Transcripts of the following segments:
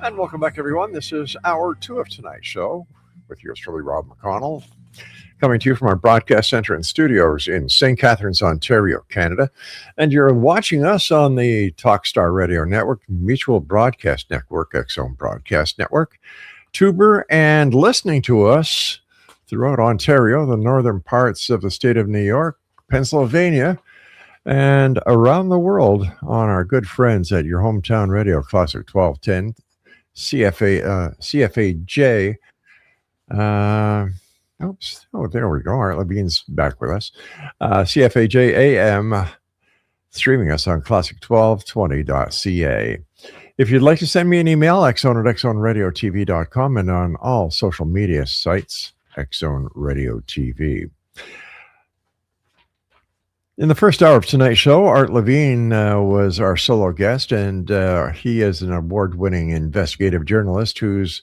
And welcome back, everyone. This is hour two of tonight's show with yours truly, Rob McConnell, coming to you from our broadcast center and studios in St. Catharines, Ontario, Canada. And you're watching us on the Talkstar Radio Network, Mutual Broadcast Network, X-Zone Broadcast Network, Tuber, and listening to us throughout Ontario, the northern parts of the state of New York, Pennsylvania, and around the world on our good friends at your hometown radio, Classic 1210, CFAJ. There we go. Art Levine's back with us. CFAJ AM, streaming us on classic1220.ca. If you'd like to send me an email, xzone@xzoneradiotv.com, and on all social media sites, X-Zone Radio TV. In the first hour of tonight's show, Art Levine was our solo guest, and he is an award-winning investigative journalist whose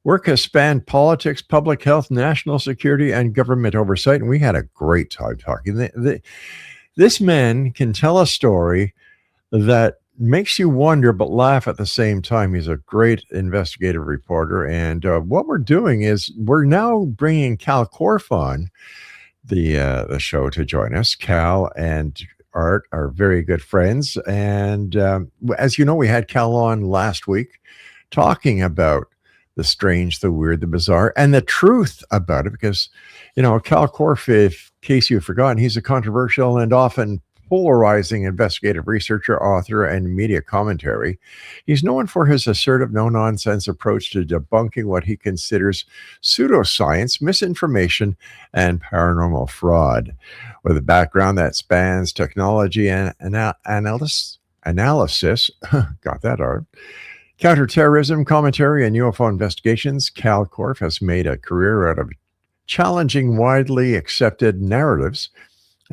work has spanned politics, public health, national security, and government oversight, and we had a great time talking. This man can tell a story that makes you wonder but laugh at the same time. He's a great investigative reporter, and what we're doing is we're now bringing Kal Korff on the show to join us. Kal and Art are very good friends, and as you know, we had Kal on last week talking about the strange, the weird, the bizarre, and the truth about it, because Kal Korff, in case you've forgotten, he's a controversial and often polarizing investigative researcher, author, and media commentary. He's known for his assertive, no-nonsense approach to debunking what he considers pseudoscience, misinformation, and paranormal fraud. With a background that spans technology and analysis, got that, Art, counterterrorism commentary, and UFO investigations, Kal Korff has made a career out of challenging widely accepted narratives,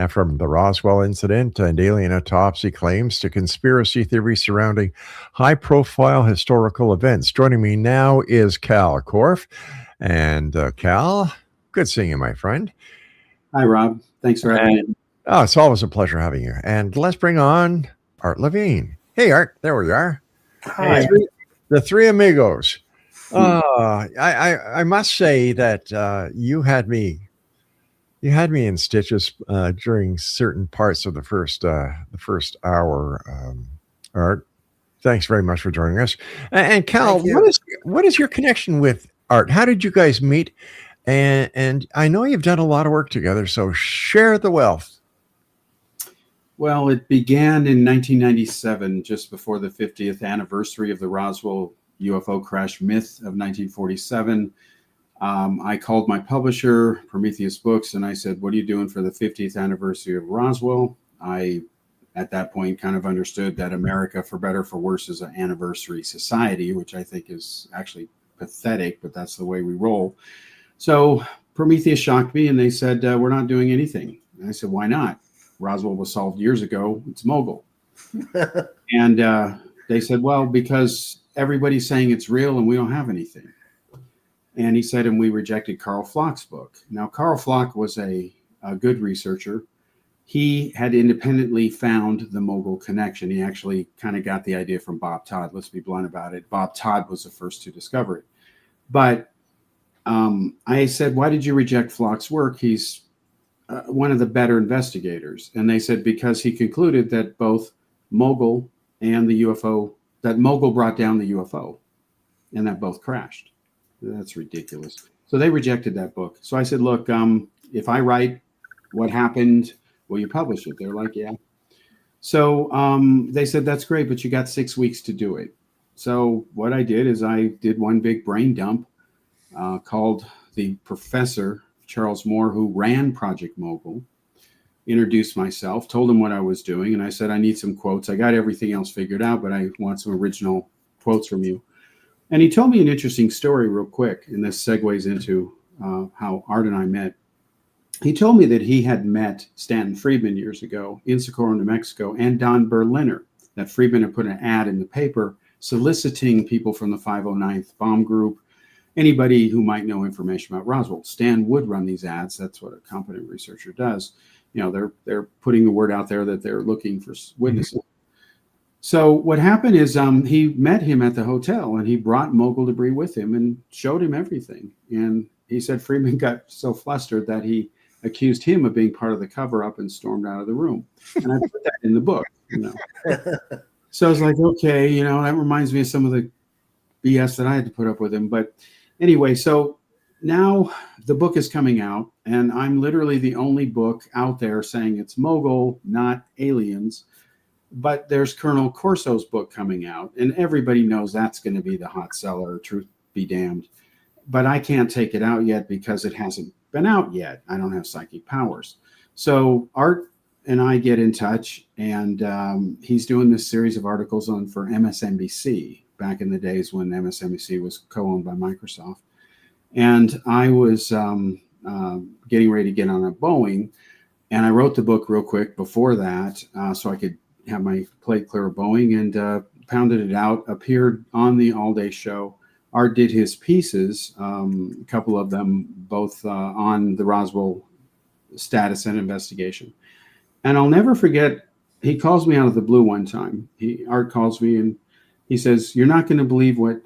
from the Roswell incident and alien autopsy claims to conspiracy theories surrounding high-profile historical events. Joining me now is Kal Korff. And Kal, good seeing you, my friend. Hi, Rob. Thanks for having me. Oh, it's always a pleasure having you. And let's bring on Art Levine. Hey, Art. There we are. Hi. The three amigos. I must say that you had me in stitches during certain parts of the first hour. Art, thanks very much for joining us. And Kal, what is your connection with Art? How did you guys meet? And I know you've done a lot of work together, so share the wealth. Well, it began in 1997, just before the 50th anniversary of the Roswell UFO crash myth of 1947. I called my publisher, Prometheus Books, and I said, what are you doing for the 50th anniversary of Roswell? I, at that point, kind of understood that America, for better or for worse, is an anniversary society, which I think is actually pathetic, but that's the way we roll. So Prometheus shocked me, and they said, we're not doing anything. And I said, why not? Roswell was solved years ago. It's mogul. And they said, well, because everybody's saying it's real and we don't have anything. And he said, and we rejected Carl Flock's book. Now, Carl Flock was a good researcher. He had independently found the mogul connection. He actually kind of got the idea from Bob Todd. Let's be blunt about it. Bob Todd was the first to discover it. But I said, why did you reject Flock's work? He's one of the better investigators. And they said, because he concluded that both mogul and the UFO, that mogul brought down the UFO and that both crashed. That's ridiculous. So they rejected that book. So I said, look, if I write what happened, will you publish it? They're like, yeah. So they said, that's great, but you got 6 weeks to do it. So what I did is I did one big brain dump, called the professor, Charles Moore, who ran Project Mogul, introduced myself, told him what I was doing. And I said, I need some quotes. I got everything else figured out, but I want some original quotes from you. And he told me an interesting story real quick, and this segues into how Art and I met. He told me that he had met Stanton Friedman years ago in Socorro, New Mexico, and Don Berliner, that Friedman had put an ad in the paper soliciting people from the 509th Bomb Group, anybody who might know information about Roswell. Stan would run these ads. That's what a competent researcher does. They're putting the word out there that they're looking for witnesses. So what happened is he met him at the hotel, and he brought mogul debris with him and showed him everything. And he said Freeman got so flustered that he accused him of being part of the cover-up and stormed out of the room. And I put that in the book, you know. So I was like, okay, you know, that reminds me of some of the BS that I had to put up with him. But anyway, so now the book is coming out, and I'm literally the only book out there saying it's mogul, not aliens. But there's Colonel Corso's book coming out, and everybody knows that's going to be the hot seller, truth be damned. But I can't take it out yet because it hasn't been out yet. I don't have psychic powers. So Art and I get in touch, and he's doing this series of articles on for MSNBC back in the days when MSNBC was co-owned by Microsoft. And I was getting ready to get on a Boeing, and I wrote the book real quick before that so I could have my plate clear of Boeing, and pounded it out, appeared on the All Day Show. Art did his pieces, a couple of them both on the Roswell status and investigation. And I'll never forget, he calls me out of the blue one time. Art calls me and he says, "You're not going to believe what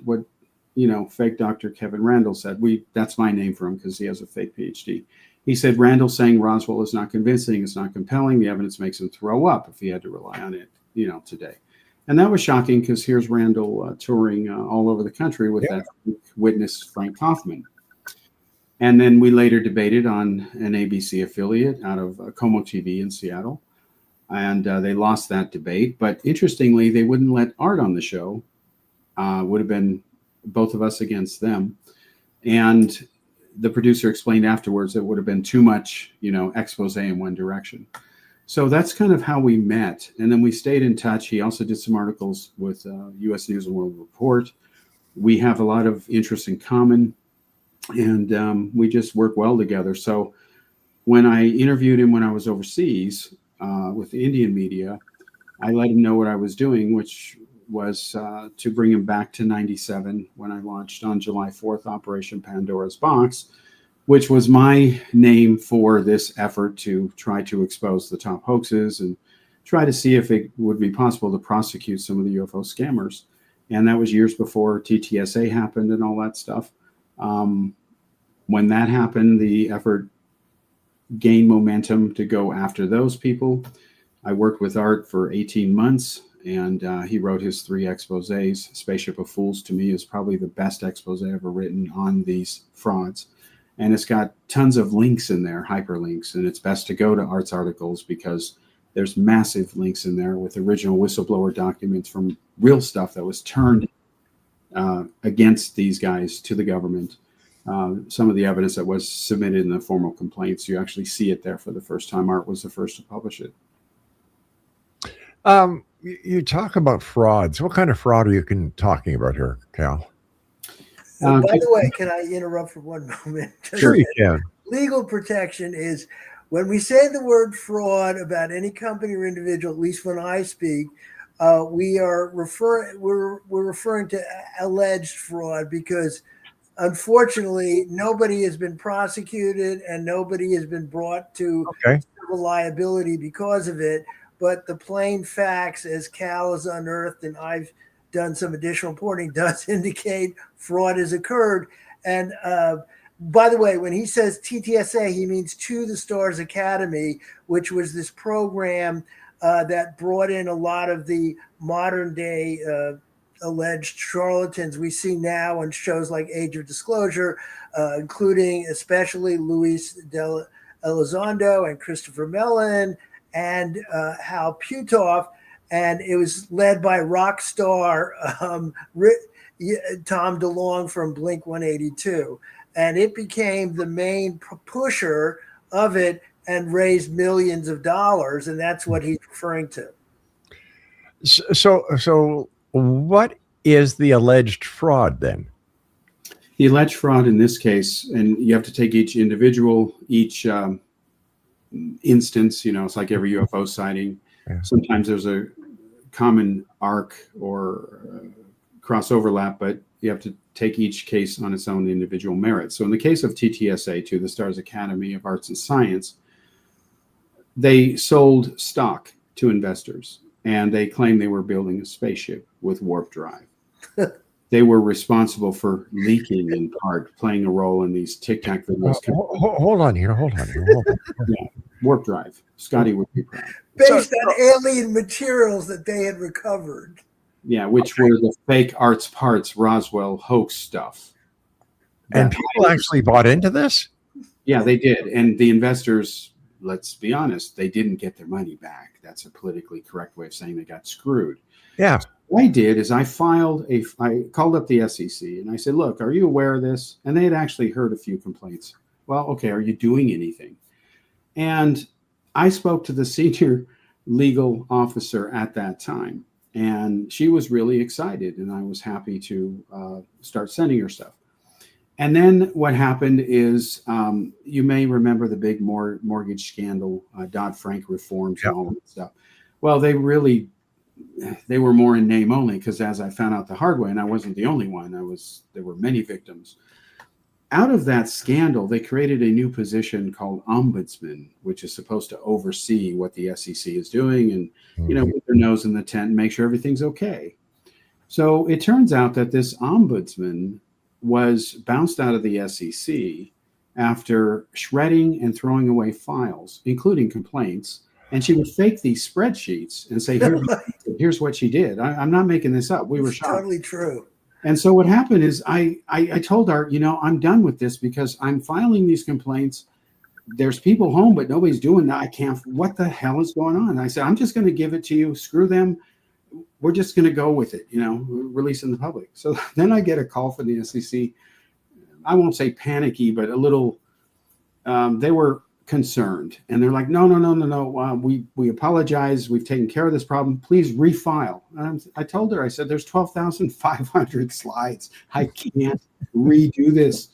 you know, fake Dr. Kevin Randall said." That's my name for him because he has a fake PhD. He said, "Randall saying Roswell is not convincing, it's not compelling. The evidence makes him throw up if he had to rely on it, you know, today." And that was shocking because here's Randall touring all over the country with that witness, Frank Kaufman. And then we later debated on an ABC affiliate out of Como TV in Seattle. And they lost that debate. But interestingly, they wouldn't let Art on the show. Would have been both of us against them. And the producer explained afterwards it would have been too much, you know, expose in one direction. So that's kind of how we met. And then we stayed in touch. He also did some articles with U.S. News and World Report. We have a lot of interest in common, and we just work well together. So when I interviewed him when I was overseas with the Indian media, I let him know what I was doing, which was to bring him back to 97 when I launched on July 4th, Operation Pandora's Box, which was my name for this effort to try to expose the top hoaxes and try to see if it would be possible to prosecute some of the UFO scammers. And that was years before TTSA happened and all that stuff. When that happened, the effort gained momentum to go after those people. I worked with Art for 18 months. And he wrote his 3 exposés. Spaceship of Fools, to me, is probably the best expose ever written on these frauds. And it's got tons of links in there, hyperlinks. And it's best to go to Art's articles because there's massive links in there with original whistleblower documents from real stuff that was turned against these guys to the government. Some of the evidence that was submitted in the formal complaints, you actually see it there for the first time. Art was the first to publish it. You talk about frauds. What kind of fraud are you talking about here, Cal? By the way, can I interrupt for one moment? Sure, you can. Legal protection is when we say the word fraud about any company or individual, at least when I speak, we're referring to alleged fraud because unfortunately nobody has been prosecuted and nobody has been brought to civil liability because of it. But the plain facts, as Cal has unearthed, and I've done some additional reporting, does indicate fraud has occurred. And by the way, when he says TTSA, he means To the Stars Academy, which was this program that brought in a lot of the modern day alleged charlatans we see now on shows like Age of Disclosure, including especially Luis Del Elizondo and Christopher Mellon, and Hal Puthoff, and it was led by rock star Tom DeLonge from Blink-182, and it became the main pusher of it and raised millions of dollars, and that's what he's referring to. So what is the alleged fraud then? The alleged fraud in this case, and you have to take each individual, each instance, you know, it's like every UFO sighting. Yeah. Sometimes there's a common arc or cross overlap, but you have to take each case on its own individual merit. So in the case of TTSA, To the Stars Academy of Arts and Science, they sold stock to investors. and they claimed they were building a spaceship with warp drive. They were responsible for leaking in part, playing a role in these Tic Tac videos. Hold on here. Yeah, warp drive. Scotty would be proud. Based on alien materials that they had recovered. Yeah, which were the fake arts parts Roswell hoax stuff. And people actually bought into this? Yeah, they did. And the investors, let's be honest, they didn't get their money back. That's a politically correct way of saying they got screwed. Yeah. What I did is I called up the SEC and I said, look, are you aware of this? And they had actually heard a few complaints. Well, okay, are you doing anything? And I spoke to the senior legal officer at that time, and she was really excited, and I was happy to start sending her stuff. And then what happened is, you may remember the big mortgage scandal, Dodd-Frank reforms and all that stuff. Well, they were more in name only, because as I found out the hard way, and I wasn't the only one, there were many victims. Out of that scandal, they created a new position called ombudsman, which is supposed to oversee what the SEC is doing and, put their nose in the tent and make sure everything's okay. So it turns out that this ombudsman was bounced out of the SEC after shredding and throwing away files, including complaints. And she would fake these spreadsheets and say, here's what she did. I'm not making this up. We were shocked. Totally true. And so what happened is I told her, I'm done with this because I'm filing these complaints. There's people home, but nobody's doing that. I can't. What the hell is going on? And I said, I'm just going to give it to you. Screw them. We're just going to go with it, release in the public. So then I get a call from the SEC. I won't say panicky, but a little, they were concerned. And they're like, no. We apologize. We've taken care of this problem. Please refile. And I told her, I said, there's 12,500 slides. I can't redo this.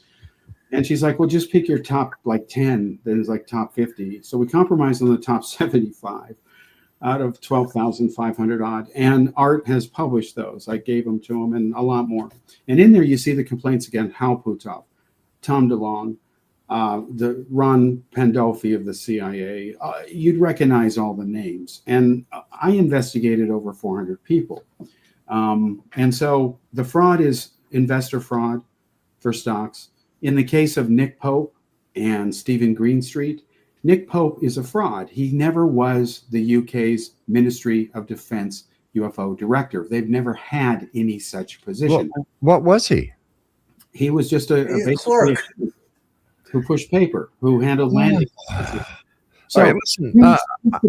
And she's like, well, just pick your top 10. Then it's like top 50. So we compromised on the top 75 out of 12,500 odd. And Art has published those. I gave them to him and a lot more. And in there, you see the complaints against Hal Puthoff, Tom DeLonge, the Ron Pandolfi of the CIA. You'd recognize all the names. And I investigated over 400 people. And so the fraud is investor fraud for stocks. In the case of Nick Pope and Stephen Greenstreet, Nick Pope is a fraud. He never was the UK's Ministry of Defense UFO director. They've never had any such position. What was he? He was just a basically who pushed paper, who handled landing. So, all right, listen,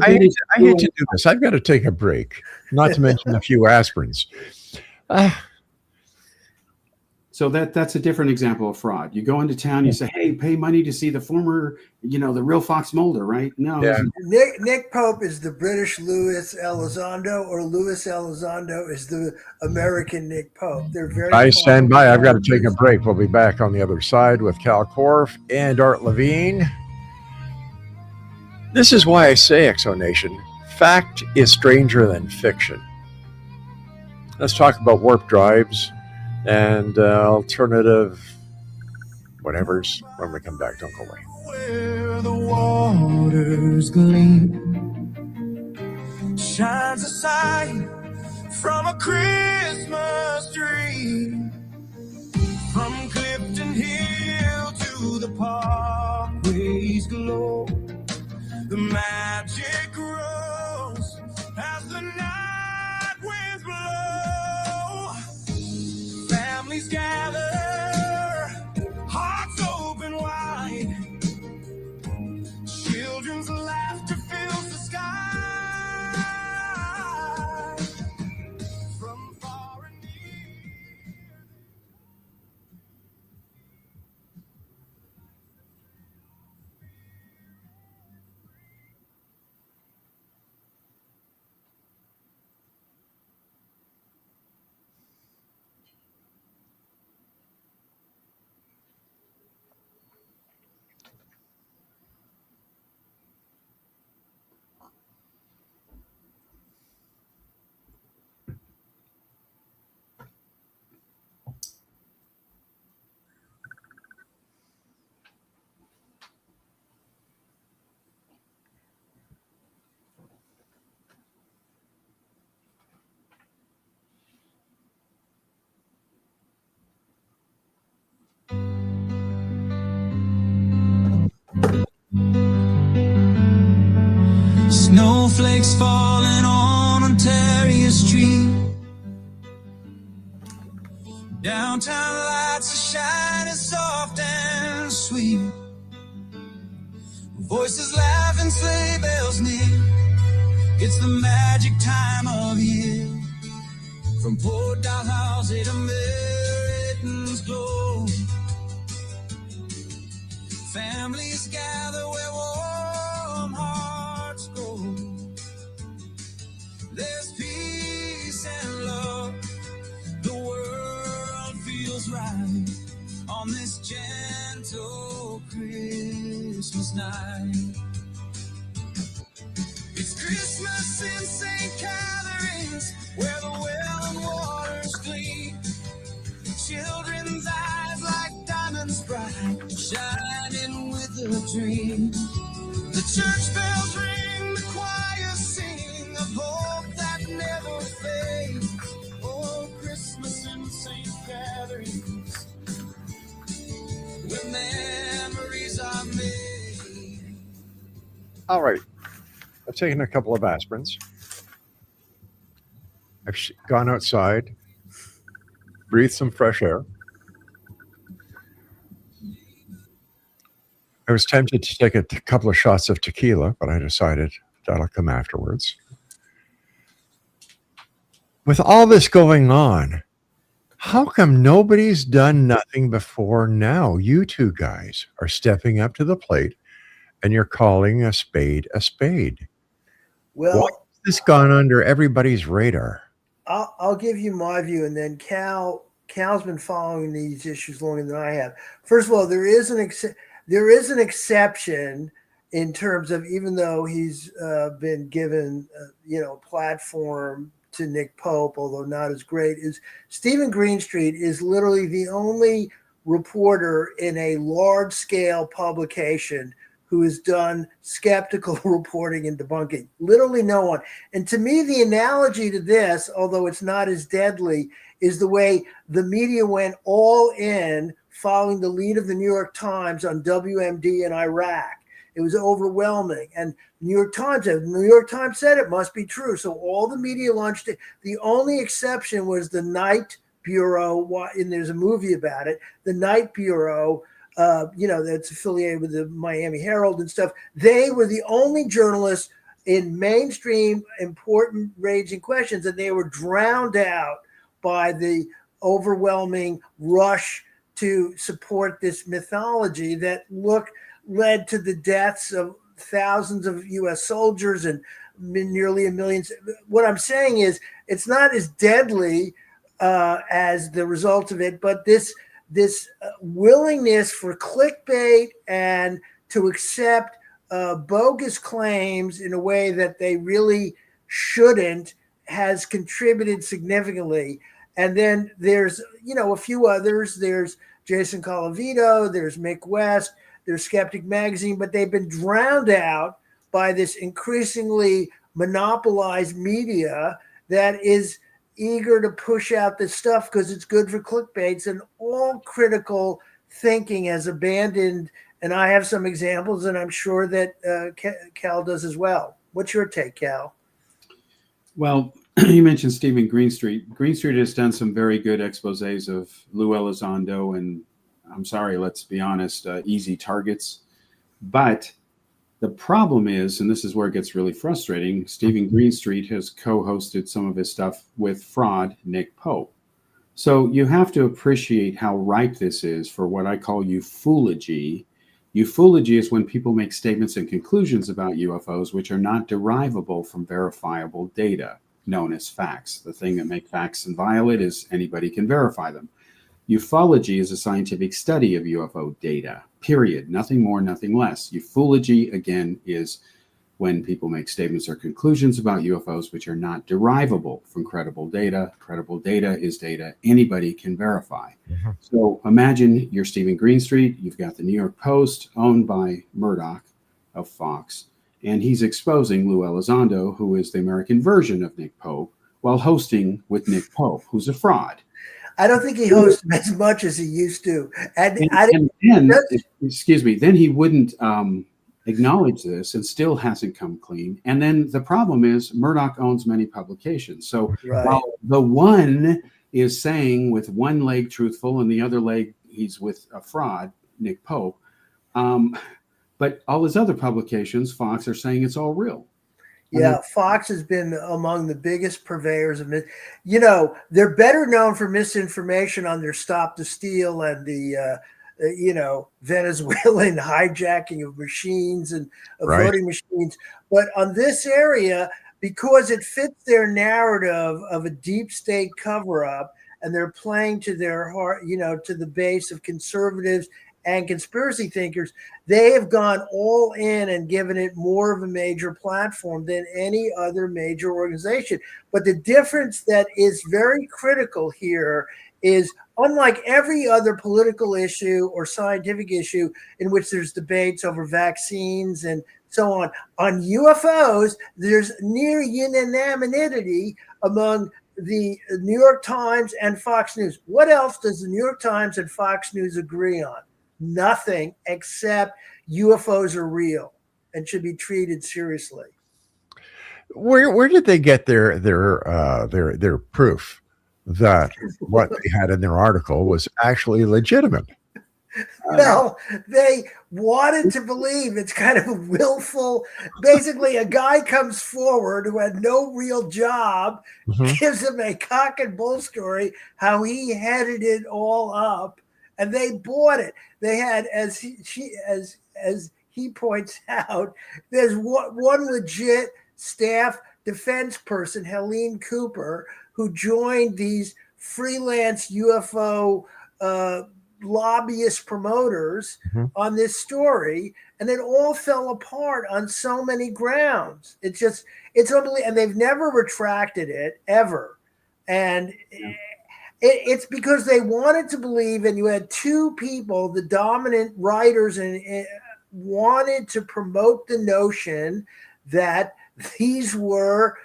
I hate to do this. I've got to take a break, not to mention a few aspirins. So that's a different example of fraud. You go into town, you say, hey, pay money to see the former, the real Fox Mulder, right? No. Yeah. Nick Pope is the British Louis Elizondo, or Louis Elizondo is the American Nick Pope. They're very. I stand by. I've got to take a break. We'll be back on the other side with Kal Korff and Art Levine. This is why I say, Exonation, fact is stranger than fiction. Let's talk about warp drives and alternative whatevers when we come back. Don't go away. Where the waters gleam shines a sign from a Christmas tree, from Clifton Hill to the parkways glow. The magic grows as the night winds blow. Families gather, hearts open wide. Children's laughter fills the sky. From far and near. snowflakes falling on Ontario Street. Downtown lights are shining soft and sweet. Voices laugh and sleigh bells near. It's the magic time of year. From Port Dalhousie to Merritton's glow, families gather where warm hearts go. There's peace and love. The world feels right on this gentle Christmas night. It's Christmas in St. Catherine's, where the well and waters gleam. Children's eyes like diamonds bright, shining with a dream. The church bells ring, the choir sing, of hope that never fades. Oh, Christmas in St. Catherine's, where memories are made. All right. I've taken a couple of aspirins. I've gone outside, breathed some fresh air. I was tempted to take a couple of shots of tequila, but I decided that'll come afterwards. With all this going on, how come nobody's done nothing before now? You two guys are stepping up to the plate, and you're calling a spade a spade. Well, Why has this gone under everybody's radar? I'll give you my view, and then Cal's been following these issues longer than I have. First of all, there is an exception in terms of, even though he's been given a platform to Nick Pope, although not as great, is Stephen Greenstreet is literally the only reporter in a large scale publication who has done skeptical reporting and debunking. Literally no one. And to me, the analogy to this, although it's not as deadly, is the way the media went all in following the lead of the New York Times on WMD in Iraq. It was overwhelming. And New York Times said it must be true. So all the media launched it. The only exception was the Night Bureau, and there's a movie about it, the Night Bureau, that's affiliated with the Miami Herald and stuff. They were the only journalists in mainstream important raging questions, and they were drowned out by the overwhelming rush to support this mythology that led to the deaths of thousands of U.S. soldiers and nearly a million. What I'm saying is it's not as deadly as the result of it, but this willingness for clickbait and to accept bogus claims in a way that they really shouldn't has contributed significantly. And then there's, a few others. There's Jason Colavito, there's Mick West, there's Skeptic Magazine, but they've been drowned out by this increasingly monopolized media that is eager to push out this stuff because it's good for clickbaits, and all critical thinking has abandoned. And I have some examples, and I'm sure that Cal does as well. What's your take, Cal? Well, you mentioned Stephen Greenstreet. Greenstreet has done some very good exposés of Lou Elizondo, and I'm sorry, let's be honest, easy targets. But the problem is, and this is where it gets really frustrating, Stephen Greenstreet has co-hosted some of his stuff with fraud Nick Pope. So you have to appreciate how ripe this is for what I call ufology. Ufology is when people make statements and conclusions about UFOs which are not derivable from verifiable data, known as facts. The thing that makes facts inviolate is anybody can verify them. Ufology is a scientific study of UFO data, period. Nothing more, nothing less. Ufology, again, is when people make statements or conclusions about UFOs which are not derivable from credible data. Credible data is data anybody can verify. Mm-hmm. So imagine you're Stephen Greenstreet, you've got the New York Post owned by Murdoch of Fox, and he's exposing Lou Elizondo, who is the American version of Nick Pope, while hosting with Nick Pope, who's a fraud. I don't think he hosts as much as he used to. Then he wouldn't acknowledged this and still hasn't come clean. And then the problem is Murdoch owns many publications. So Right. while the one is saying with one leg truthful and the other leg he's with a fraud, Nick Pope, but all his other publications, Fox, are saying it's all real. Yeah, Fox has been among the biggest purveyors of, they're better known for misinformation on their Stop the Steal and the, Venezuelan hijacking of machines and voting machines. But on this area, because it fits their narrative of a deep state cover-up, and they're playing to their heart, to the base of conservatives and conspiracy thinkers, they have gone all in and given it more of a major platform than any other major organization. But the difference that is very critical here is, unlike every other political issue or scientific issue in which there's debates over vaccines and so on UFOs, there's near unanimity among the New York Times and Fox News. What else does the New York Times and Fox News agree on? Nothing, except UFOs are real and should be treated seriously. Where did they get their proof that what they had in their article was actually legitimate? Well, they wanted to believe. It's kind of a willful. Basically, a guy comes forward who had no real job, gives him a cock and bull story how he headed it all up, and they bought it. They had, as he points out, there's one legit staff defense person, Helene Cooper, who joined these freelance UFO lobbyist promoters on this story, and it all fell apart on so many grounds. It's unbelievable, and they've never retracted it ever. And it's because they wanted to believe, and you had two people, the dominant writers, and wanted to promote the notion that these were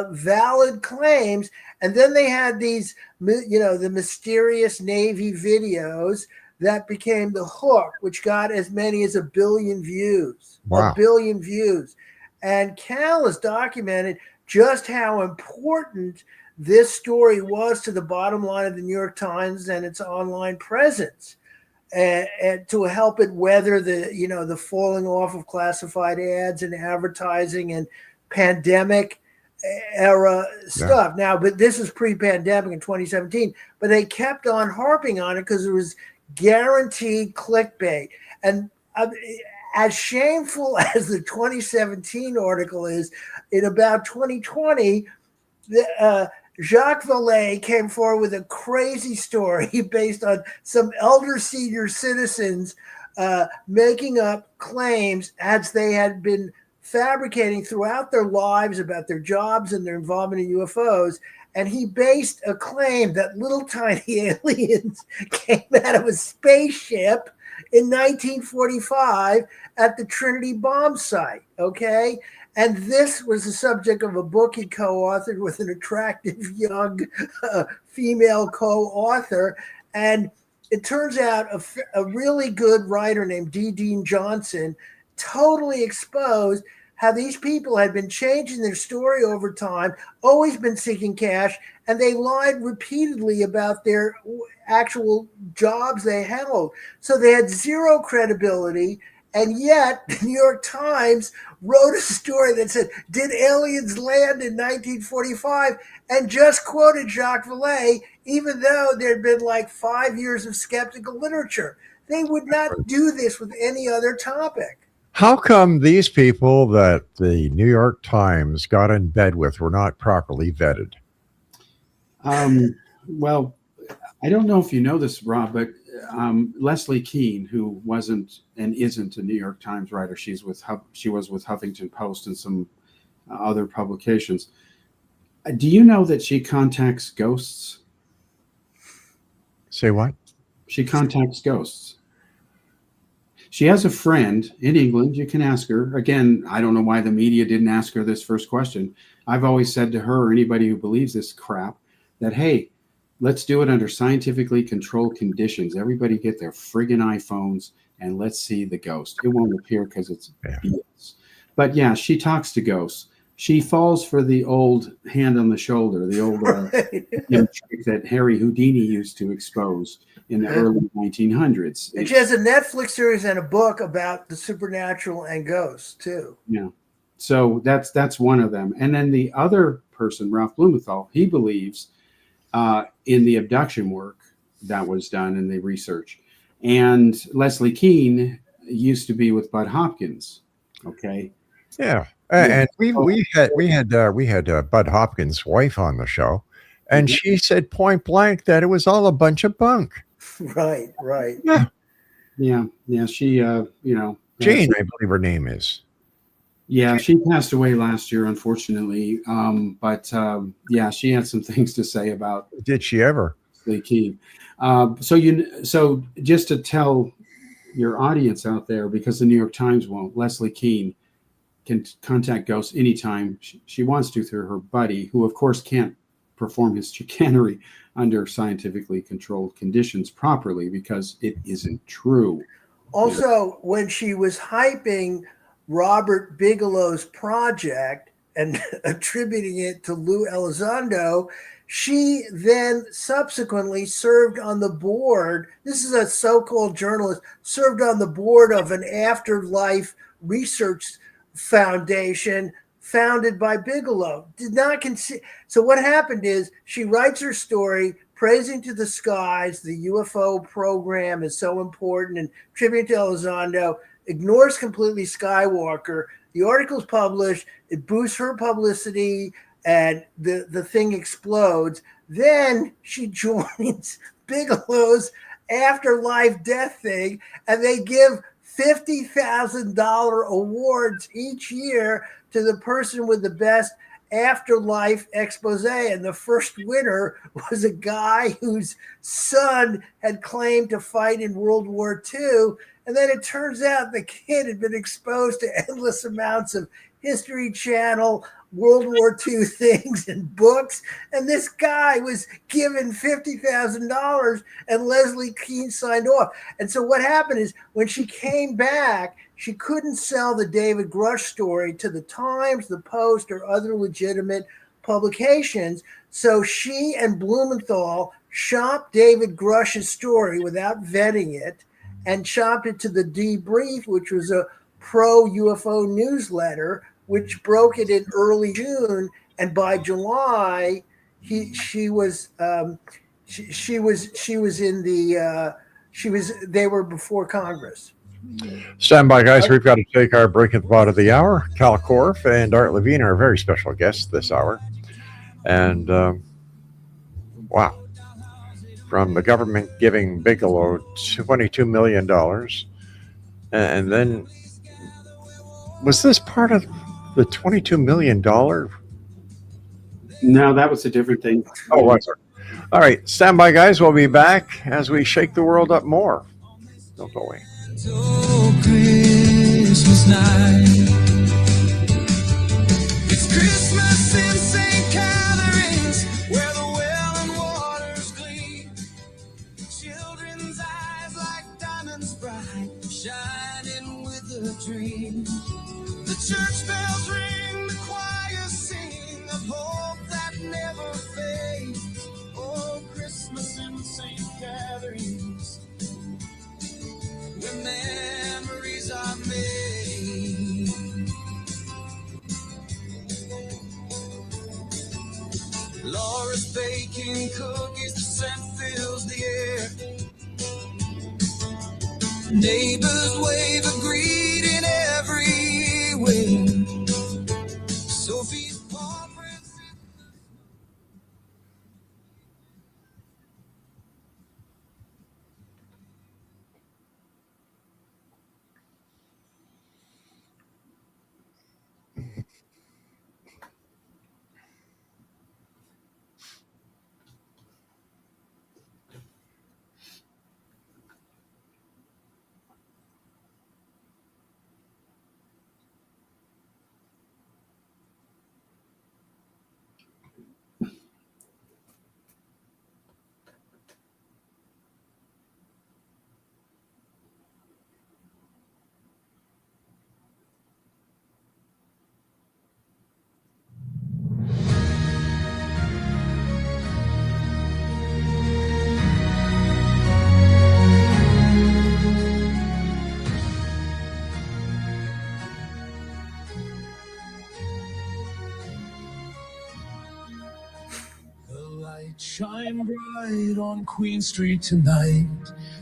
valid claims. And then they had these, the mysterious Navy videos that became the hook, which got as many as 1 billion views. Wow. 1 billion views. And Kal has documented just how important this story was to the bottom line of the New York Times and its online presence, and to help it weather the falling off of classified ads and advertising and pandemic era stuff. Now, but this is pre-pandemic in 2017, but they kept on harping on it because it was guaranteed clickbait. And as shameful as the 2017 article is, in about 2020, Jacques Vallée came forward with a crazy story based on some elder senior citizens making up claims as they had been fabricating throughout their lives about their jobs and their involvement in UFOs. And he based a claim that little tiny aliens came out of a spaceship in 1945 at the Trinity bomb site, okay? And this was the subject of a book he co-authored with an attractive young female co-author. And it turns out a really good writer named D. Dean Johnson totally exposed how these people had been changing their story over time, always been seeking cash, and they lied repeatedly about their actual jobs they held. So they had zero credibility, and yet the New York Times wrote a story that said, did aliens land in 1945? And just quoted Jacques Vallée, even though there'd been like 5 years of skeptical literature. They would not do this with any other topic. How come these people that the New York Times got in bed with were not properly vetted? Well, I don't know if you know this, Rob, but Leslie Keene, who wasn't and isn't a New York Times writer, she was with Huffington Post and some other publications. Do you know that she contacts ghosts? Say what? She contacts ghosts. She has a friend in England. You can ask her. Again, I don't know why the media didn't ask her this first question. I've always said to her, or anybody who believes this crap, that, hey, let's do it under scientifically controlled conditions. Everybody get their friggin' iPhones and let's see the ghost. It won't appear because it's Yeah. BS. But yeah, she talks to ghosts. She falls for the old hand on the shoulder, the old trick that Harry Houdini used to expose in the early 1900s. And she has a Netflix series and a book about the supernatural and ghosts too. Yeah. So that's one of them. And then the other person, Ralph Blumenthal, he believes in the abduction work that was done in the research. And Leslie Kean used to be with Bud Hopkins. Okay. Yeah. Yeah. And we had Bud Hopkins' wife on the show, and Mhm. she said point blank that it was all a bunch of bunk. Right, right. Yeah. Yeah. She, Jane, I believe her name is. yeah, she passed away last year, unfortunately. But yeah, she had some things to say about Did she ever? Leslie Kean. So just to tell your audience out there, because the New York Times won't, Leslie Kean can contact ghosts anytime she wants to through her buddy, who of course can't perform his chicanery under scientifically controlled conditions properly because it isn't true. Also, when she was hyping Robert Bigelow's project and attributing it to Lou Elizondo, she then subsequently served on the board. This is a so-called journalist, served on the board of an afterlife research foundation founded by Bigelow. Did not consider. So what happened is she writes her story praising to the skies the UFO program is so important and tribute to Elizondo, ignores completely Skywalker. The article's published, it boosts her publicity, and the thing explodes. Then she joins Bigelow's afterlife death thing, and they give $50,000 awards each year to the person with the best afterlife expose. And the first winner was a guy whose son had claimed to fight in World War II. And then it turns out the kid had been exposed to endless amounts of History Channel, World War II things and books. And this guy was given $50,000 and Leslie Kean signed off. And so what happened is when she came back, she couldn't sell the David Grush story to the Times, the Post, or other legitimate publications. So she and Blumenthal shopped David Grush's story without vetting it and shopped it to the Debrief, which was a pro-UFO newsletter, which broke it in early June. And by July, they were before Congress. Stand by, guys. We've got to take our break at the bottom of the hour. Kal Korff and Art Levine are very special guests this hour. And wow, from the government giving Bigelow $22 million. And then, was this part of the $22 million? No, that was a different thing. Oh, was it? All right, stand by, guys. We'll be back as we shake the world up more. Don't go away. Christmas night. It's Christmas in St. Catherine's, where the well and waters gleam. Children's eyes like diamonds bright, shining with a dream. The church bells ring, the choir sing of hope that never fades. Oh, Christmas in St. Catherine's, where memories are made. Laura's baking cookies, the scent fills the air. Neighbors wave a greeting everywhere. Sophie's paw prints. Shine bright on Queen Street tonight.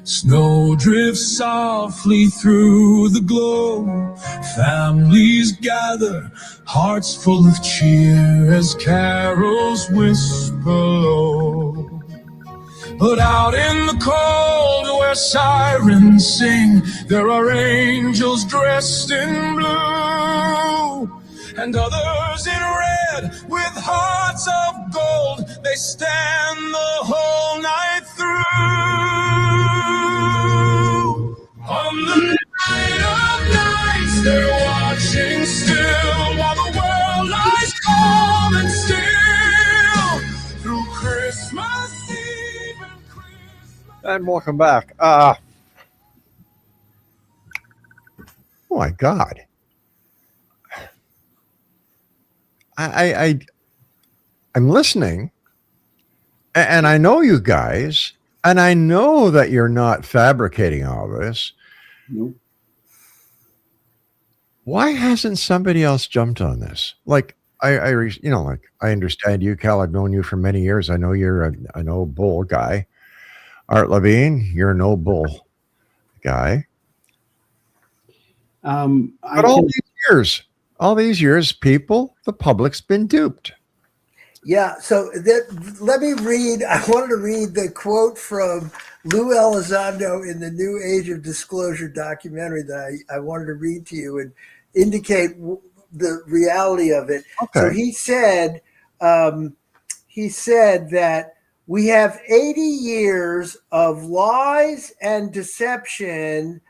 Snow drifts softly through the glow. Families gather, hearts full of cheer as carols whisper low. But out in the cold where sirens sing, there are angels dressed in blue. And others in red with hearts of gold, they stand the whole night through. On the night of nights, they're watching still, while the world lies calm and still. Through Christmas Eve and Christmas... And welcome back. Oh my God. I'm listening, and I know you guys, and I know that you're not fabricating all this. Nope. Why hasn't somebody else jumped on this? Like I understand you, Kal. I've known you for many years. I know you're a no bull guy. Art Levine, you're a no bull guy. But all these years, the public's been duped. Yeah, so let me read. I wanted to read the quote from Lou Elizondo in the New Age of Disclosure documentary that I wanted to read to you and indicate the reality of it. Okay. So he said that we have 80 years of lies and deception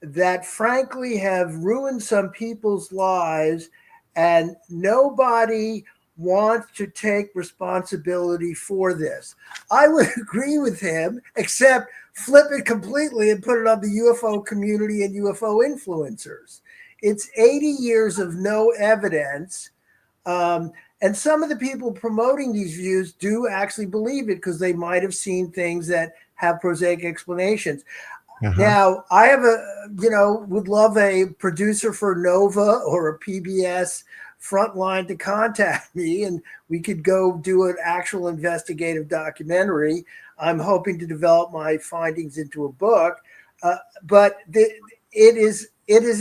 that frankly have ruined some people's lives, and nobody wants to take responsibility for this. I would agree with him, except flip it completely and put it on the UFO community and UFO influencers. It's 80 years of no evidence. And some of the people promoting these views do actually believe it because they might have seen things that have prosaic explanations. Uh-huh. Now, I have would love a producer for Nova or a PBS Frontline to contact me, and we could go do an actual investigative documentary. I'm hoping to develop my findings into a book, but it is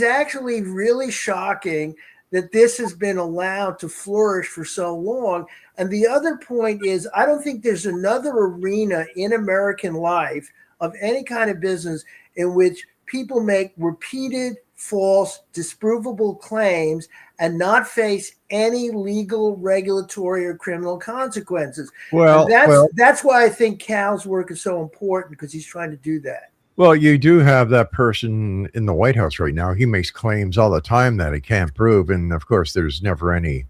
actually really shocking that this has been allowed to flourish for so long. And the other point is, I don't think there's another arena in American life of any kind of business in which people make repeated, false, disprovable claims and not face any legal, regulatory, or criminal consequences. Well, that's why I think Kal's work is so important, because he's trying to do that. Well, you do have that person in the White House right now. He makes claims all the time that he can't prove. And of course, there's never any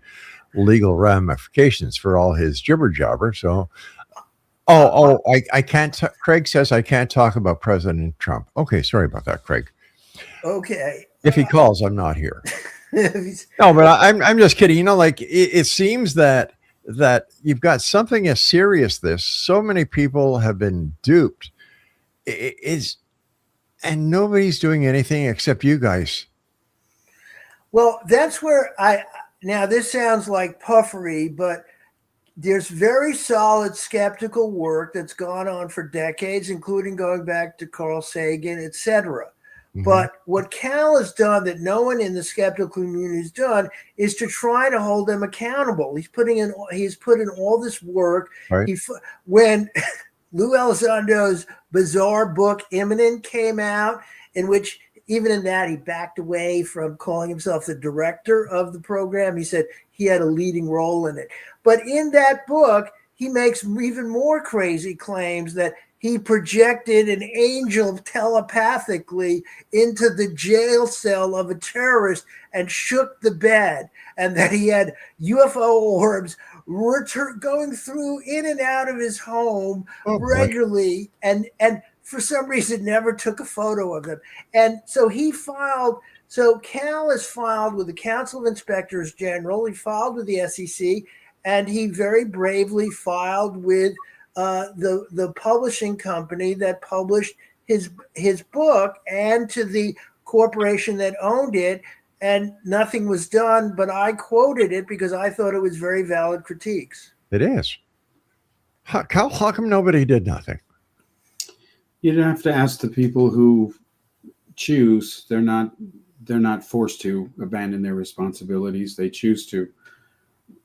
legal ramifications for all his jibber jabber. So, I can't. Craig says I can't talk about President Trump. Okay, sorry about that, Craig. Okay. If he calls, I'm not here. No, but I'm just kidding. You know, like it seems that you've got something as serious as this. So many people have been duped. And nobody's doing anything except you guys. Well, that's where now this sounds like puffery, but there's very solid skeptical work that's gone on for decades, including going back to Carl Sagan, etc. Mm-hmm. But what Kal has done that no one in the skeptical community has done is to try to hold them accountable. He's put in all this work. Right. When Lou Elizondo's bizarre book Imminent came out, in which even in that he backed away from calling himself the director of the program. He said he had a leading role in it. But in that book, he makes even more crazy claims that he projected an angel telepathically into the jail cell of a terrorist and shook the bed, and that he had UFO orbs going through in and out of his home regularly, and for some reason never took a photo of them. And so Kal has filed with the Council of Inspectors General, he filed with the SEC, and he very bravely filed with the publishing company that published his book, and to the corporation that owned it, and nothing was done. But I quoted it because I thought it was very valid critiques. It is. Cal, how come nobody did nothing? You'd have to ask the people who choose. They're not forced to abandon their responsibilities. They choose to.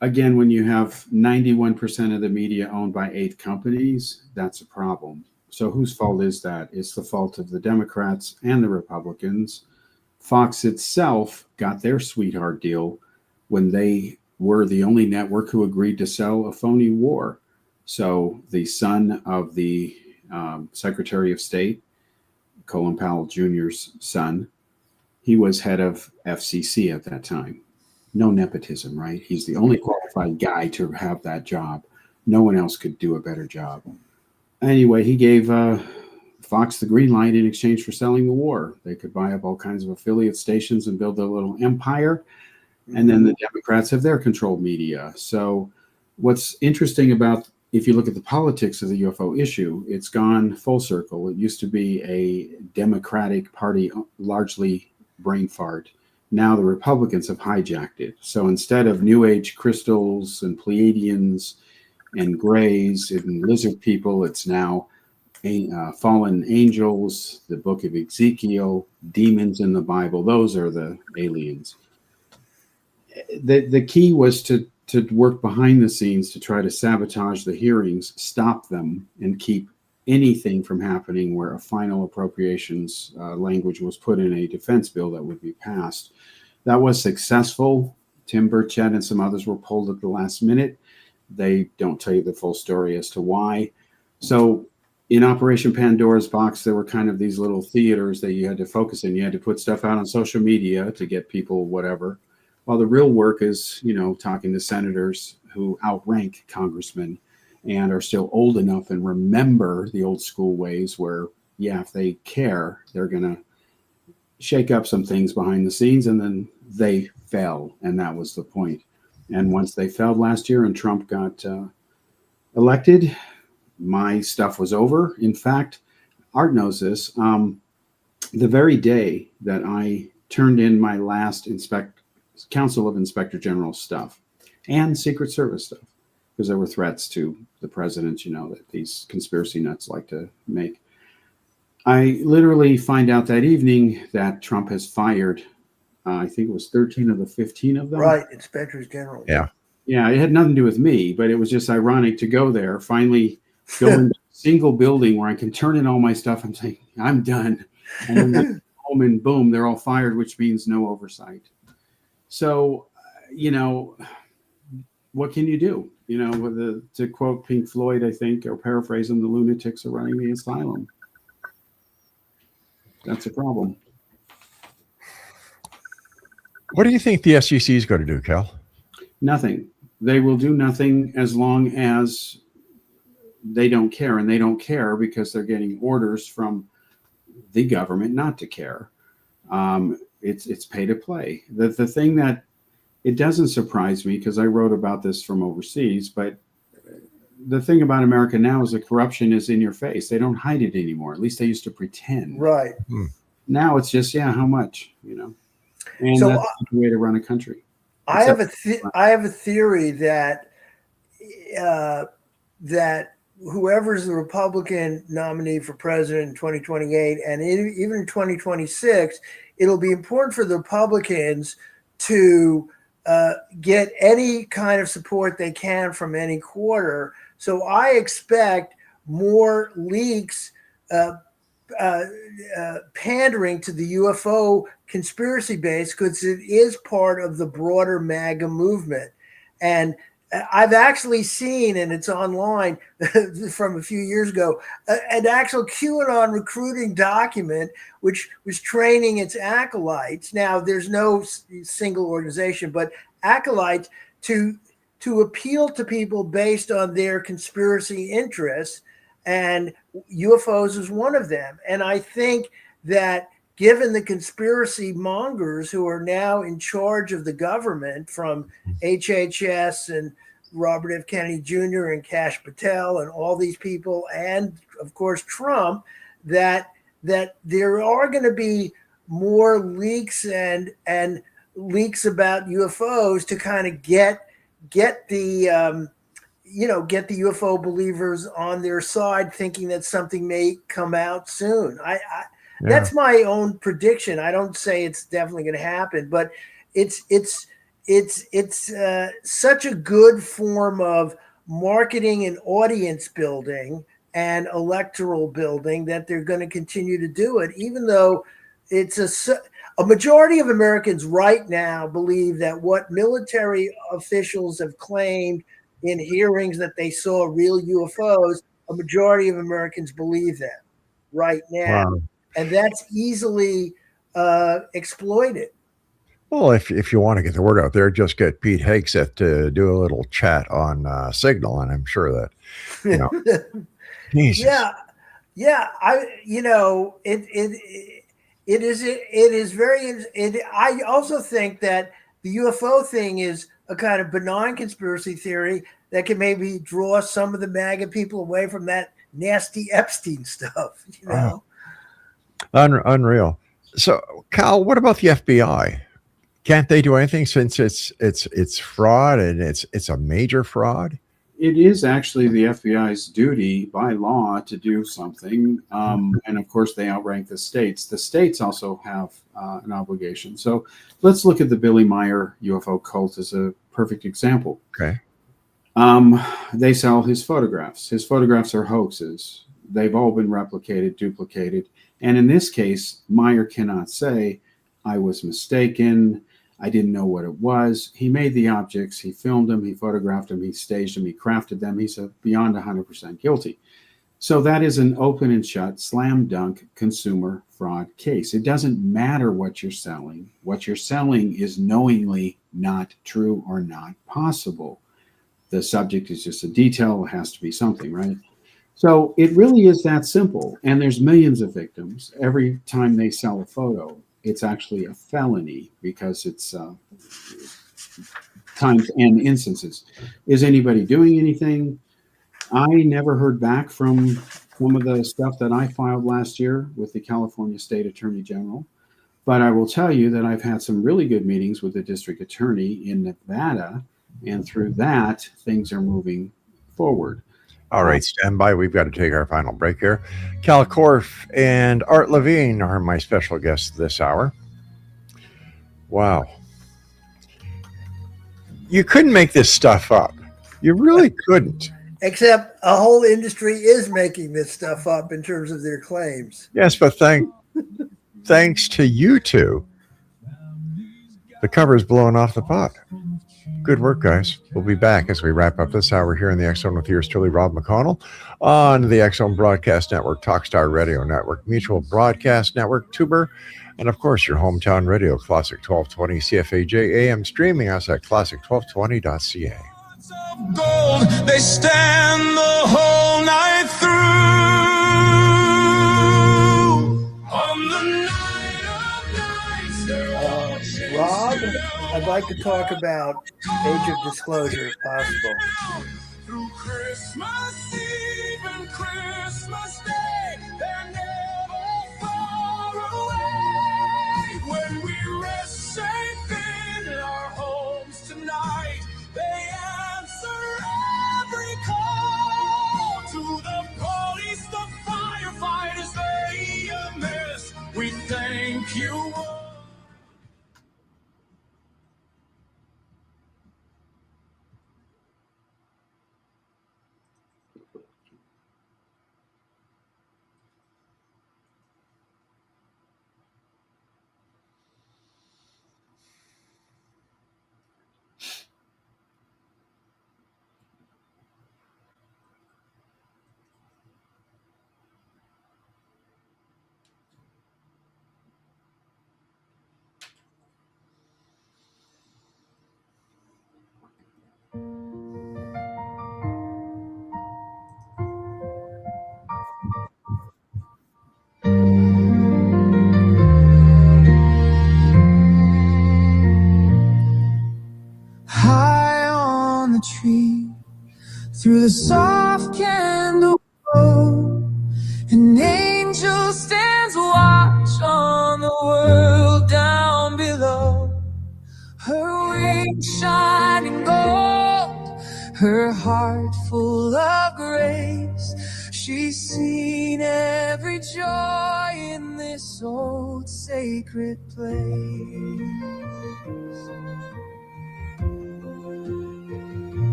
Again, when you have 91% of the media owned by 8 companies, that's a problem. So whose fault is that? It's the fault of the Democrats and the Republicans. Fox itself got their sweetheart deal when they were the only network who agreed to sell a phony war. So the son of the Secretary of State, Colin Powell Jr.'s son, he was head of FCC at that time. No nepotism, right? He's the only qualified guy to have that job. No one else could do a better job. Anyway, he gave Fox the green light in exchange for selling the war. They could buy up all kinds of affiliate stations and build a little empire. And then the Democrats have their controlled media. So what's interesting about, if you look at the politics of the UFO issue, it's gone full circle. It used to be a Democratic Party, largely brain fart. Now the Republicans have hijacked it. So instead of New Age crystals and Pleiadians and grays and lizard people, it's now fallen angels, the book of Ezekiel, demons in the Bible. Those are the aliens. The key was to work behind the scenes to try to sabotage the hearings, stop them, and keep anything from happening where a final appropriations language was put in a defense bill that would be passed. That was successful. Tim Burchett and some others were pulled at the last minute. They don't tell you the full story as to why. So in Operation Pandora's Box, there were kind of these little theaters that you had to focus in. You had to put stuff out on social media to get people whatever. While the real work is, talking to senators who outrank congressmen and are still old enough and remember the old school ways where, if they care, they're going to shake up some things behind the scenes, and then they fell. And that was the point. And once they failed last year and Trump got elected, my stuff was over. In fact, Art knows this. The very day that I turned in my last Council of Inspector General stuff and Secret Service stuff, because there were threats to the president, that these conspiracy nuts like to make. I literally find out that evening that Trump has fired, I think it was 13 of the 15 of them. Right, inspectors general. Yeah. Yeah, it had nothing to do with me, but it was just ironic to go there, finally go into a single building where I can turn in all my stuff and say, I'm done. And then home and boom, they're all fired, which means no oversight. So, what can you do? To quote Pink Floyd, I think, or paraphrase them, the lunatics are running the asylum. That's a problem. What do you think the SEC is going to do, Cal? Nothing. They will do nothing as long as they don't care. And they don't care because they're getting orders from the government not to care. It's pay to play. The thing that it doesn't surprise me, because I wrote about this from overseas, but the thing about America now is the corruption is in your face. They don't hide it anymore. At least they used to pretend. Right. Now it's just, how much, and So, that's the way to run a country. I have a theory that that whoever's the Republican nominee for president in 2028 and even in 2026, it'll be important for the Republicans to get any kind of support they can from any quarter. So I expect more leaks pandering to the UFO conspiracy base, because it is part of the broader MAGA movement. And I've actually seen, and it's online from a few years ago, an actual QAnon recruiting document, which was training its acolytes. Now, there's no single organization, but acolytes to appeal to people based on their conspiracy interests. And UFOs is one of them. And I think that given the conspiracy mongers who are now in charge of the government, from HHS and Robert F. Kennedy Jr. and Kash Patel and all these people, and of course Trump, that there are going to be more leaks and leaks about UFOs to kind of get the get the UFO believers on their side, thinking that something may come out soon. Yeah. That's my own prediction. I don't say it's definitely going to happen, but it's such a good form of marketing and audience building and electoral building that they're going to continue to do it, even though it's a majority of Americans right now believe that what military officials have claimed in hearings that they saw real UFOs, a majority of Americans believe that right now. Wow. And that's easily exploited. Well, if you want to get the word out there, just get Pete Hegseth to do a little chat on Signal, and I'm sure that, you know, Jesus. Yeah, yeah. It is very. I also think that the UFO thing is a kind of benign conspiracy theory that can maybe draw some of the MAGA people away from that nasty Epstein stuff. Oh, unreal. So, Cal, what about the FBI? Can't they do anything since it's fraud and it's a major fraud? It is actually the FBI's duty by law to do something. And of course, they outrank the states. The states also have an obligation. So let's look at the Billy Meyer UFO cult as a perfect example. Okay. They sell his photographs. His photographs are hoaxes. They've all been replicated, duplicated. And in this case, Meyer cannot say, I was mistaken. I didn't know what it was. He made the objects. He filmed them. He photographed them. He staged them. He crafted them. He's beyond 100% guilty. So that is an open and shut, slam dunk consumer fraud case. It doesn't matter what you're selling. What you're selling is knowingly not true or not possible. The subject is just a detail. It has to be something, right? So it really is that simple. And there's millions of victims. Every time they sell a photo, it's actually a felony because it's times and instances. Is anybody doing anything? I never heard back from some of the stuff that I filed last year with the California State Attorney General. But I will tell you that I've had some really good meetings with the district attorney in Nevada. And through that, things are moving forward. All right, stand by. We've got to take our final break here. Kal Korff and Art Levine are my special guests this hour. Wow. You couldn't make this stuff up. You really couldn't. Except a whole industry is making this stuff up in terms of their claims. Yes, but thanks to you two, the cover is blowing off the pot. Good work, guys. We'll be back as we wrap up this hour here in the X Zone with yours truly, Rob McConnell, on the X Zone Broadcast Network, Talkstar Radio Network, Mutual Broadcast Network, Tuber, and of course your hometown radio, Classic 1220 CFAJ AM, streaming us at classic1220.ca. Gold, they stand the whole night through. On the night of nights, Rob, I'd like to talk about Age of Disclosure, if possible. Through Christmas Eve and Christmas Day, they're never far away. When we rest safe in our homes tonight, they answer every call. To the police, the firefighters, they miss. We thank you all. her heart full of grace. She's seen every joy in this old sacred place.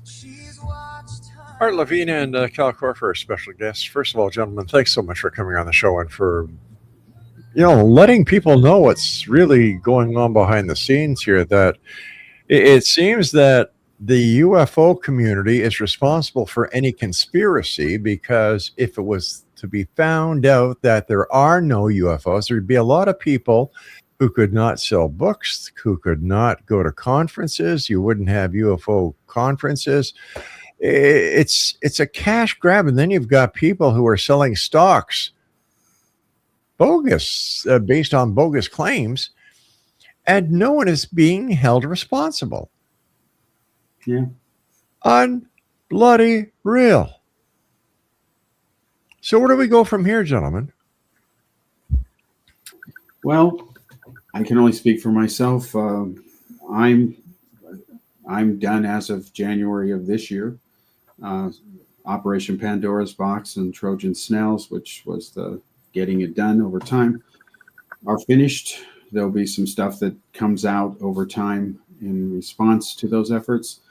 She's watched Art Levine and Kal K are special guests. First of all, gentlemen, thanks so much for coming on the show and for letting people know what's really going on behind the scenes here. That it seems that the UFO community is responsible for any conspiracy, because if it was to be found out that there are no UFOs, there'd be a lot of people who could not sell books, who could not go to conferences. You wouldn't have UFO conferences. It's a cash grab, and then you've got people who are selling stocks bogus, based on bogus claims, and no one is being held responsible. Yeah. Unbloody real. So where do we go from here, gentlemen? Well, I can only speak for myself. I'm done as of January of this year. Operation Pandora's Box and Trojan Snails, which was the getting it done over time, are finished. There'll be some stuff that comes out over time in response to those efforts.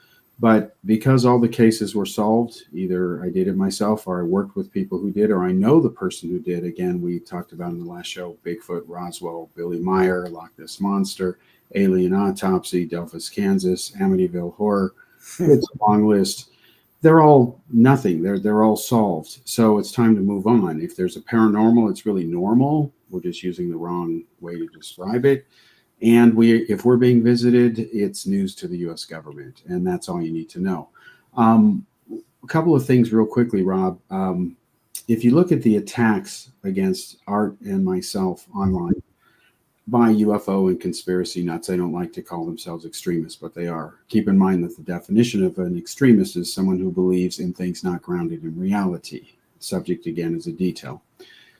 But because all the cases were solved, either I did it myself or I worked with people who did, or I know the person who did. Again, we talked about in the last show, Bigfoot, Roswell, Billy Meyer, Loch Ness Monster, Alien Autopsy, Delphus, Kansas, Amityville Horror. It's a long list. They're all nothing. They're all solved. So it's time to move on. If there's a paranormal, it's really normal. We're just using the wrong way to describe it. And if we're being visited, it's news to the U.S. government, and that's all you need to know. A couple of things real quickly, Rob. If you look at the attacks against Art and myself online by UFO and conspiracy nuts, I don't like to call themselves extremists, but they are. Keep in mind that the definition of an extremist is someone who believes in things not grounded in reality. Subject, again, is a detail.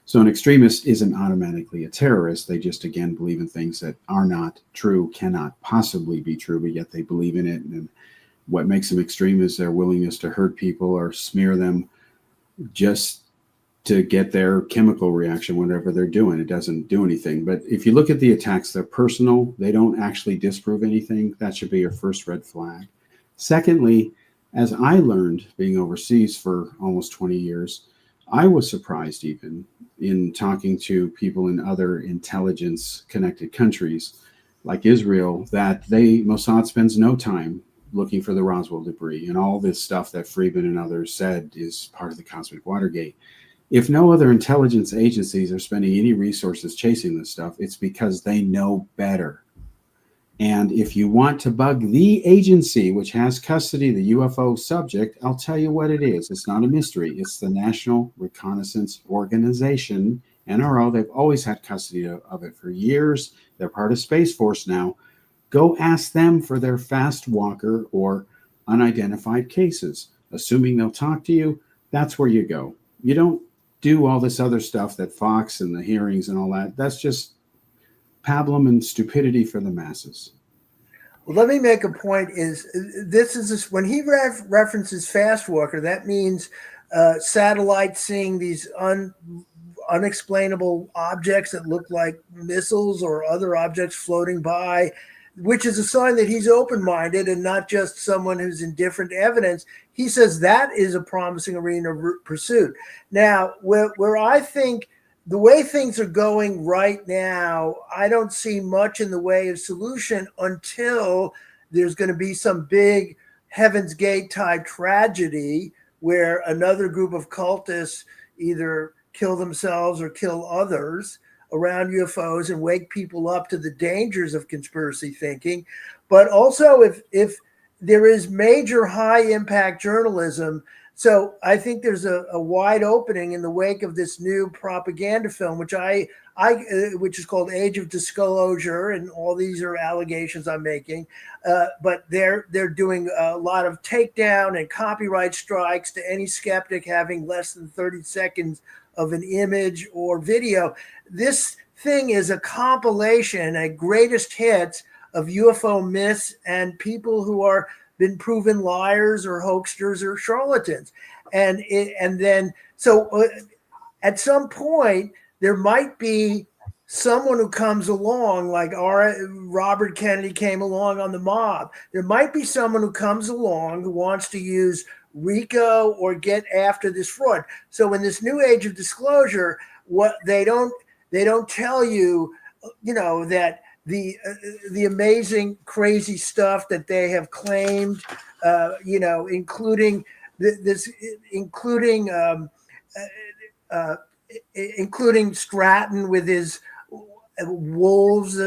So an extremist isn't automatically a terrorist. They just, again, believe in things that are not true, cannot possibly be true, but yet they believe in it. And what makes them extreme is their willingness to hurt people or smear them just to get their chemical reaction, whatever they're doing. It doesn't do anything. But if you look at the attacks, they're personal. They don't actually disprove anything. That should be your first red flag. Secondly, as I learned being overseas for almost 20 years, I was surprised even in talking to people in other intelligence-connected countries like Israel that Mossad spends no time looking for the Roswell debris, and all this stuff that Friedman and others said is part of the Cosmic Watergate. If no other intelligence agencies are spending any resources chasing this stuff, it's because they know better. And if you want to bug the agency which has custody of the UFO subject, I'll tell you what it is. It's not a mystery. It's the National Reconnaissance Organization, NRO. They've always had custody of it for years. They're part of Space Force now. Go ask them for their fast walker or unidentified cases. Assuming they'll talk to you, that's where you go. You don't do all this other stuff that Fox and the hearings and all that. That's just pablum and stupidity for the masses. Well, let me make a point. When he references fast walker, that means satellites seeing these unexplainable objects that look like missiles or other objects floating by, which is a sign that he's open-minded and not just someone who's indifferent to evidence. He says that is a promising arena of pursuit. Now, where I think the way things are going right now, I don't see much in the way of solution until there's going to be some big Heaven's Gate type tragedy where another group of cultists either kill themselves or kill others around UFOs and wake people up to the dangers of conspiracy thinking. But also if there is major high impact journalism. So I think there's a wide opening in the wake of this new propaganda film, which which is called Age of Disclosure, and all these are allegations I'm making. But they're doing a lot of takedown and copyright strikes to any skeptic having less than 30 seconds of an image or video. This thing is a compilation, a greatest hits of UFO myths and people who are been proven liars or hoaxers or charlatans. And then at some point there might be someone who comes along, like Robert Kennedy came along on the mob. There might be someone who comes along who wants to use RICO or get after this fraud. So in this new age of disclosure, what they don't tell you, that the amazing crazy stuff that they have claimed, including including Stratton with his wolves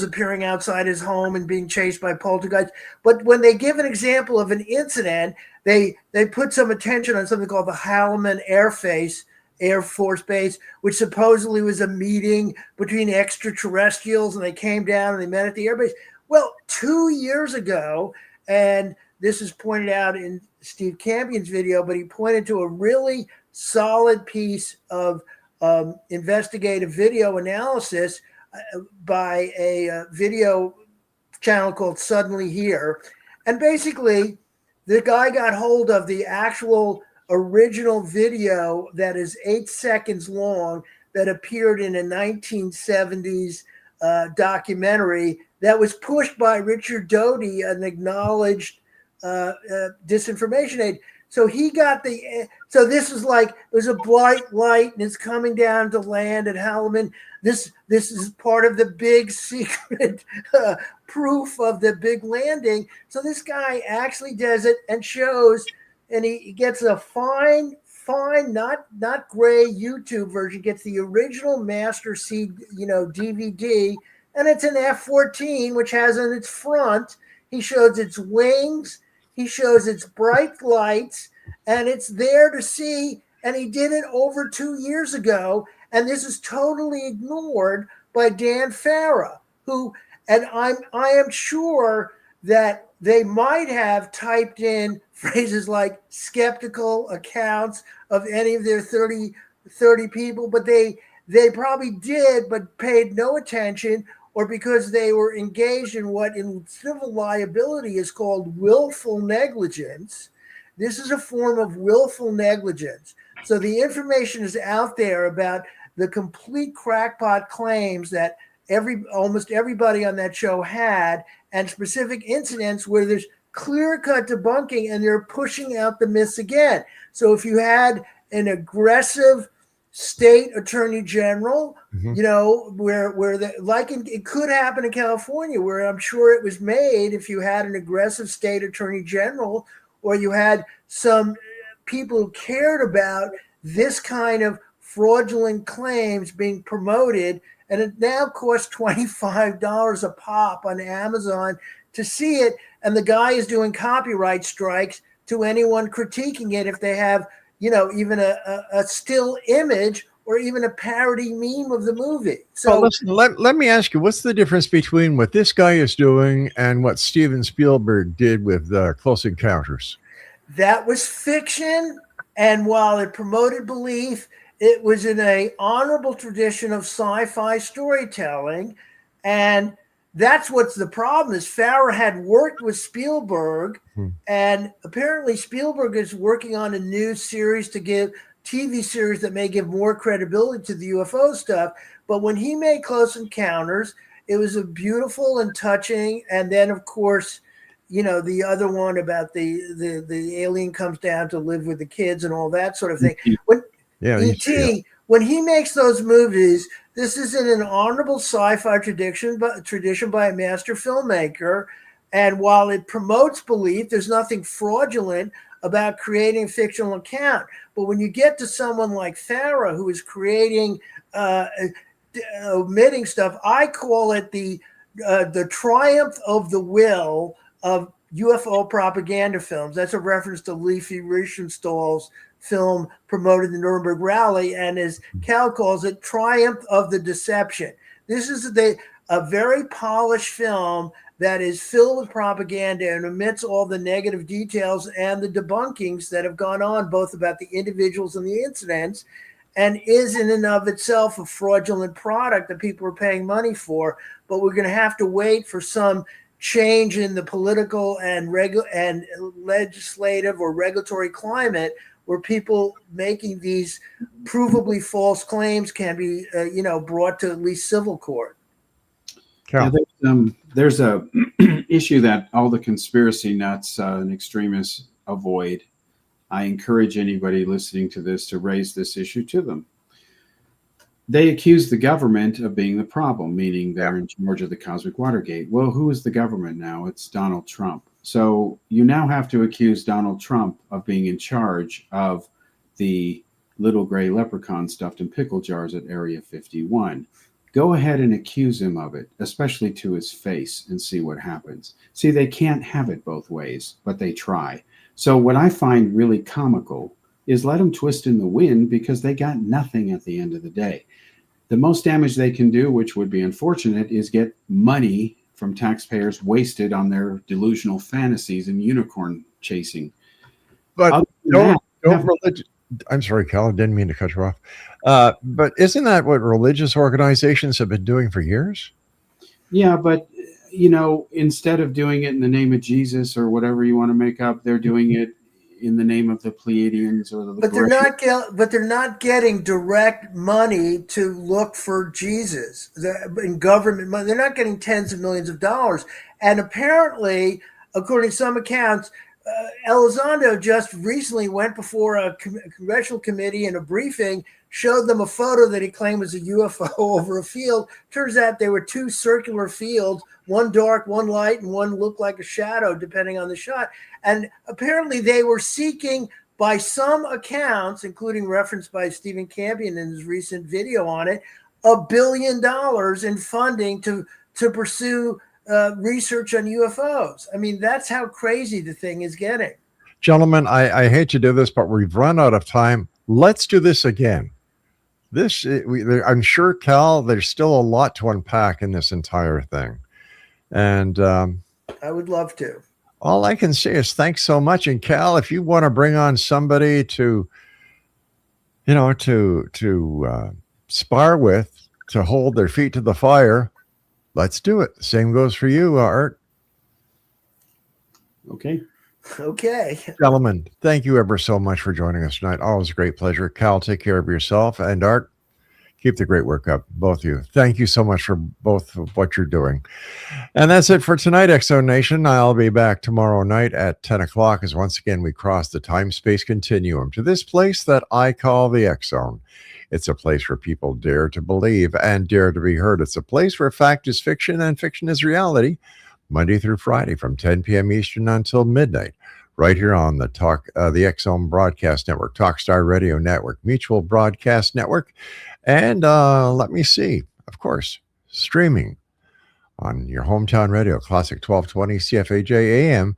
appearing outside his home and being chased by poltergeists. But when they give an example of an incident, they put some attention on something called the Halleman Air Force Base, which supposedly was a meeting between extraterrestrials, and they came down and they met at the airbase. Well, 2 years ago, and this is pointed out in Steve Campion's video, but he pointed to a really solid piece of investigative video analysis by a video channel called Suddenly Here. And basically, the guy got hold of the actual original video that is 8 seconds long that appeared in a 1970s documentary that was pushed by Richard Doty, an acknowledged disinformation aide. So he got so this is like, there's a bright light and it's coming down to land at Halleman. This is part of the big secret proof of the big landing. So this guy actually does it and shows, and he gets a fine, not gray YouTube version, gets the original Master C, DVD, and it's an F-14, which has on its front, he shows its wings, he shows its bright lights, and it's there to see. And he did it over 2 years ago. And this is totally ignored by Dan Farah, and I am sure that they might have typed in phrases like skeptical accounts of any of their 30 people, but they probably did, but paid no attention, or because they were engaged in what in civil liability is called willful negligence. This is a form of willful negligence. So the information is out there about the complete crackpot claims that almost everybody on that show had, and specific incidents where there's clear-cut debunking and they're pushing out the myths again. So if you had an aggressive state attorney general, where it could happen in California, where I'm sure it was made, if you had an aggressive state attorney general, or you had some people who cared about this kind of fraudulent claims being promoted, and it now costs $25 a pop on Amazon to see it, and the guy is doing copyright strikes to anyone critiquing it if they have, even a still image or even a parody meme of the movie. So listen, let me ask you, what's the difference between what this guy is doing and what Steven Spielberg did with Close Encounters? That was fiction, and while it promoted belief, it was in an honorable tradition of sci-fi storytelling. And that's what's the problem, is Farah had worked with Spielberg, and apparently Spielberg is working on a new series TV series that may give more credibility to the UFO stuff. But when he made Close Encounters, it was a beautiful and touching. And then, of course, the other one about the alien comes down to live with the kids and all that sort of thing. When he makes those movies, this is in an honorable sci-fi tradition by a master filmmaker. And while it promotes belief, there's nothing fraudulent about creating a fictional account. But when you get to someone like Farah, who is creating, omitting stuff, I call it the triumph of the will of UFO propaganda films. That's a reference to Leafy Riefenstahl's film promoted the Nuremberg Rally, and as Kal calls it, triumph of the deception. This is a very polished film that is filled with propaganda and omits all the negative details and the debunkings that have gone on, both about the individuals and the incidents, and is in and of itself a fraudulent product that people are paying money for. But we're going to have to wait for some change in the political and legislative or regulatory climate where people making these provably false claims can be, brought to at least civil court. Yeah, there's a issue that all the conspiracy nuts and extremists avoid. I encourage anybody listening to this to raise this issue to them. They accuse the government of being the problem, meaning they're in charge of the Cosmic Watergate. Well, who is the government now? It's Donald Trump. So you now have to accuse Donald Trump of being in charge of the little gray leprechaun stuffed in pickle jars at Area 51. Go ahead and accuse him of it, especially to his face, and see what happens. See, they can't have it both ways, but they try. So what I find really comical is let them twist in the wind, because they got nothing at the end of the day. The most damage they can do, which would be unfortunate, is get money from taxpayers wasted on their delusional fantasies and unicorn chasing. But I'm sorry, Cal, I didn't mean to cut you off. But isn't that what religious organizations have been doing for years? Yeah, but instead of doing it in the name of Jesus or whatever you want to make up, they're doing it in the name of the Pleiadians or the. But they're not getting direct money to look for Jesus. In government money, they're not getting tens of millions of dollars. And apparently, according to some accounts, Elizondo just recently went before a congressional committee in a briefing, showed them a photo that he claimed was a UFO over a field. Turns out there were two circular fields, one dark, one light, and one looked like a shadow, depending on the shot. And apparently they were seeking, by some accounts, including referenced by Stephen Campion in his recent video on it, $1 billion in funding to pursue research on UFOs. I mean, that's how crazy the thing is getting. Gentlemen, I hate to do this, but we've run out of time. Let's do this again. I'm sure, Cal, there's still a lot to unpack in this entire thing. And I would love to. All I can say is thanks so much. And Cal, if you want to bring on somebody to spar with, to hold their feet to the fire, let's do it. Same goes for you, Art. Okay. Gentlemen, thank you ever so much for joining us tonight. Always a great pleasure. Cal, take care of yourself. And Art, keep the great work up, both of you. Thank you so much for both of what you're doing. And that's it for tonight, X-Zone Nation. I'll be back tomorrow night at 10 o'clock as once again we cross the time-space continuum to this place that I call the X-Zone. It's a place where people dare to believe and dare to be heard. It's a place where fact is fiction and fiction is reality, Monday through Friday from 10 p.m. Eastern until midnight, right here on the X-Zone Broadcast Network, Talkstar Radio Network, Mutual Broadcast Network, and let me see, of course, streaming on your hometown radio, Classic 1220 CFAJ AM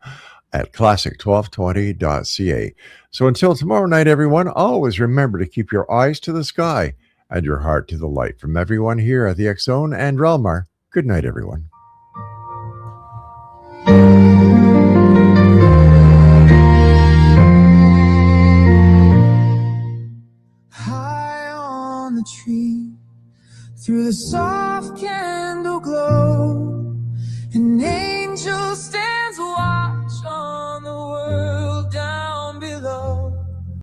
at classic1220.ca. So until tomorrow night, everyone, always remember to keep your eyes to the sky and your heart to the light. From everyone here at the X-Zone and Relmar, good night, everyone. High on the tree, through the sun.